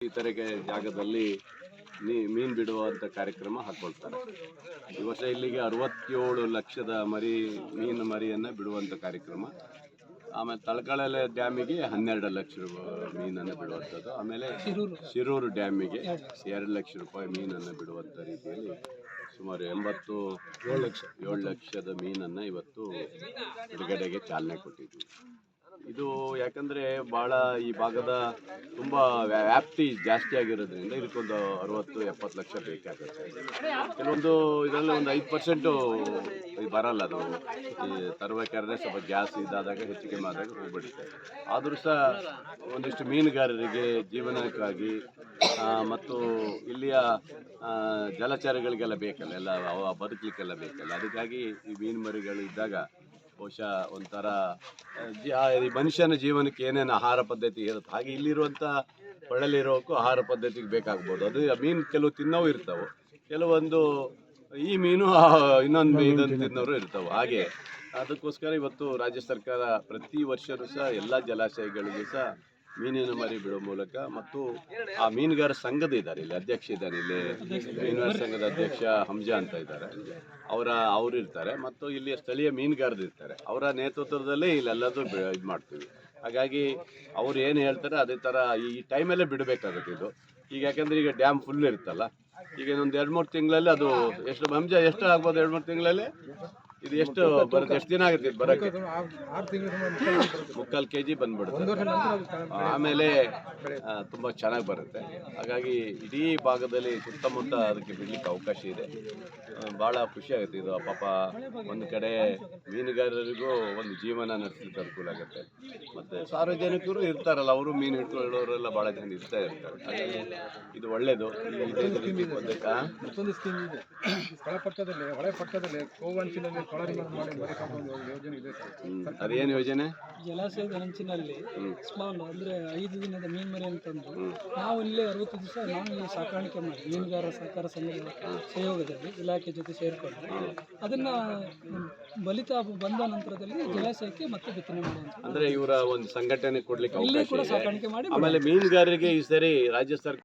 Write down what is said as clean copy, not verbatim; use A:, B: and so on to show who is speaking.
A: ಈ ತರಗೆ ಜಾಗದಲ್ಲಿ ಮೀನು ಬಿಡುವಂಥ ಕಾರ್ಯಕ್ರಮ ಹಾಕ್ಕೊಳ್ತಾರೆ. ಈ ವರ್ಷ ಇಲ್ಲಿಗೆ 67 ಲಕ್ಷದ ಮೀನು ಮರಿಯನ್ನು ಬಿಡುವಂಥ ಕಾರ್ಯಕ್ರಮ. ಆಮೇಲೆ ತಳಕಳೆ ಡ್ಯಾಮಿಗೆ 12 ಲಕ್ಷ ಮೀನನ್ನು ಬಿಡುವಂಥದ್ದು. ಆಮೇಲೆ ಶಿರೂರು ಡ್ಯಾಮಿಗೆ 2 ಲಕ್ಷ ರೂಪಾಯಿ ಮೀನನ್ನು ಬಿಡುವಂಥ ರೀತಿಯಲ್ಲಿ ಸುಮಾರು 7 ಲಕ್ಷದ ಮೀನನ್ನು ಇವತ್ತು ಬಿಡುಗಡೆಗೆ ಚಾಲನೆ ಕೊಟ್ಟಿದ್ವಿ. ಇದು ಯಾಕಂದರೆ ಭಾಳ ಈ ಭಾಗದ ತುಂಬ ವ್ಯಾಪ್ತಿ ಜಾಸ್ತಿ ಆಗಿರೋದ್ರಿಂದ ಇದಕ್ಕೊಂದು 60-70 ಲಕ್ಷ ಬೇಕಾಗುತ್ತೆ. ಕೆಲವೊಂದು ಇದರಲ್ಲಿ ಒಂದು 5% ಇದು ಬರಲ್ಲ. ಅದು ಈ ತರಬೇಕಾದ್ರೆ ಸ್ವಲ್ಪ ಜಾಸ್ತಿ ಇದಾದಾಗ ಹೆಚ್ಚಿಗೆ ಆದಾಗ ಹೋಗ್ಬಿಡುತ್ತೆ. ಆದರೂ ಸಹ ಒಂದಿಷ್ಟು ಮೀನುಗಾರರಿಗೆ ಜೀವನಕ್ಕಾಗಿ ಮತ್ತು ಇಲ್ಲಿಯ ಜಲಚರಗಳಿಗೆಲ್ಲ ಬೇಕಲ್ಲ, ಎಲ್ಲ ಬದುಕಲಿಕ್ಕೆಲ್ಲ ಬೇಕಲ್ಲ. ಅದಕ್ಕಾಗಿ ಈ ಮೀನು ಮರಿಗಳು ಇದ್ದಾಗ ಬಹುಶಃ ಒಂಥರ ಮನುಷ್ಯನ ಜೀವನಕ್ಕೆ ಏನೇನು ಆಹಾರ ಪದ್ಧತಿ ಇರುತ್ತೆ ಹಾಗೆ ಇಲ್ಲಿರುವಂಥ ಹೊಳ್ಳಲಿರೋಕ್ಕೂ ಆಹಾರ ಪದ್ಧತಿಗೆ ಬೇಕಾಗ್ಬೋದು. ಅದು ಮೀನು ಕೆಲವು ತಿನ್ನೋವು ಇರ್ತಾವೆ, ಕೆಲವೊಂದು ಈ ಮೀನು ಇನ್ನೊಂದು ಇದನ್ನು ತಿನ್ನೋರು ಇರ್ತಾವೆ. ಹಾಗೆ ಅದಕ್ಕೋಸ್ಕರ ಇವತ್ತು ರಾಜ್ಯ ಸರ್ಕಾರ ಪ್ರತಿ ವರ್ಷವೂ ಸಹ ಎಲ್ಲ ಜಲಾಶಯಗಳಿಗೂ ಸಹ ಮೀನಿನ ಮರಿ ಬಿಡೋ ಮೂಲಕ ಮತ್ತು ಆ ಮೀನುಗಾರ ಸಂಘದ ಇದ್ದಾರೆ, ಇಲ್ಲಿ ಅಧ್ಯಕ್ಷ ಇದ್ದಾರೆ, ಇಲ್ಲಿ ಮೀನುಗಾರ ಸಂಘದ ಅಧ್ಯಕ್ಷ ಹಂಜಾ ಅಂತ ಇದ್ದಾರೆ, ಅವರು ಇರ್ತಾರೆ ಮತ್ತು ಇಲ್ಲಿ ಸ್ಥಳೀಯ ಮೀನುಗಾರರು ಇರ್ತಾರೆ. ಅವರ ನೇತೃತ್ವದಲ್ಲೇ ಇಲ್ಲೆಲ್ಲದೂ ಇದು ಮಾಡ್ತೀವಿ. ಹಾಗಾಗಿ ಅವ್ರು ಏನು ಹೇಳ್ತಾರೆ ಅದೇ ಥರ ಈ ಟೈಮಲ್ಲೇ ಬಿಡಬೇಕಾಗುತ್ತೆ ಇದು. ಈಗ ಯಾಕೆಂದರೆ ಈಗ ಡ್ಯಾಮ್ ಫುಲ್ ಇರುತ್ತಲ್ಲ, ಈಗ ಇನ್ನೊಂದು 2-3 ತಿಂಗಳಲ್ಲಿ ಅದು ಎಷ್ಟು ಆಗ್ಬೋದು? 2-3 ತಿಂಗಳಲ್ಲಿ ಇದು ಎಷ್ಟು ಬರುತ್ತೆ? ಎಷ್ಟು ದಿನ ಆಗುತ್ತೆ ಇದು ಬರೋಕ್ಕೆ? 3/4 kg ಬಂದ್ಬಿಡುತ್ತೆ. ಆಮೇಲೆ ತುಂಬ ಚೆನ್ನಾಗಿ ಬರುತ್ತೆ. ಹಾಗಾಗಿ ಇಡೀ ಭಾಗದಲ್ಲಿ ಸುತ್ತಮುತ್ತ ಅದಕ್ಕೆ ಬಿಡಲಿಕ್ಕೆ ಅವಕಾಶ ಇದೆ. ಭಾಳ ಖುಷಿಯಾಗುತ್ತೆ. ಇದು ಪಾಪ ಒಂದು ಕಡೆ ಮೀನುಗಾರರಿಗೂ ಒಂದು ಜೀವನ ನಡೆಸಲಿಕ್ಕೆ ಅನುಕೂಲ ಆಗುತ್ತೆ. ಮತ್ತು ಸಾರ್ವಜನಿಕರು ಇರ್ತಾರಲ್ಲ, ಅವರು ಮೀನು ಹಿಡ್ಕೊಳ್ಳೋರೆಲ್ಲ ಭಾಳ ಜನ ಇರ್ತಾ ಇರ್ತಾರೆ. ಹಾಗಾಗಿ ಇದು ಒಳ್ಳೆಯದು.
B: ಮತ್ತೊಂದು ಸ್ಕೀಮ್ ಇದೆ, ಹೊಳೆ ಪಕ್ಕದಲ್ಲಿ ಕೋವಂಚಿನಲ್ಲಿ
A: ಅದೇನು ಯೋಜನೆ?
B: ಜಲಾಶಯದ ಹಂಚಿನಲ್ಲಿ ಸ್ಮಾಲ್ ಅಂದ್ರೆ 5 ದಿನದ ಮೀನು ಮರಿ ಅಂತಂದು ನಾವು ಇಲ್ಲೇ 60 ದಿವಸ ನಾವು ಇಲ್ಲಿ ಸಾಕಾಣಿಕೆ ಮಾಡಿ ಮೀನುಗಾರರ ಸಹಕಾರ ಸಂಘದ ಸಹಯೋಗದಲ್ಲಿ ಇಲಾಖೆ ಜೊತೆ ಸೇರಿಕೊಂಡು ಅದನ್ನ ಬಲಿತ ಬಂದ ನಂತರದಲ್ಲಿ ಜಲಾಶಯಕ್ಕೆ ಮತ್ತೆ ಬಿತ್ತನೆ ಮಾಡುವಂತ,
A: ಅಂದ್ರೆ ಇವರ ಒಂದು ಸಂಘಟನೆ ಕೊಡ್ಲಿಕ್ಕೆ
B: ಇಲ್ಲೇ ಕೂಡ ಸಾಕಾಣಿಕೆ ಮಾಡಿ.
A: ಆಮೇಲೆ ಮೀನುಗಾರರಿಗೆ ಈ ಸರಿ ರಾಜ್ಯ ಸರ್ಕಾರ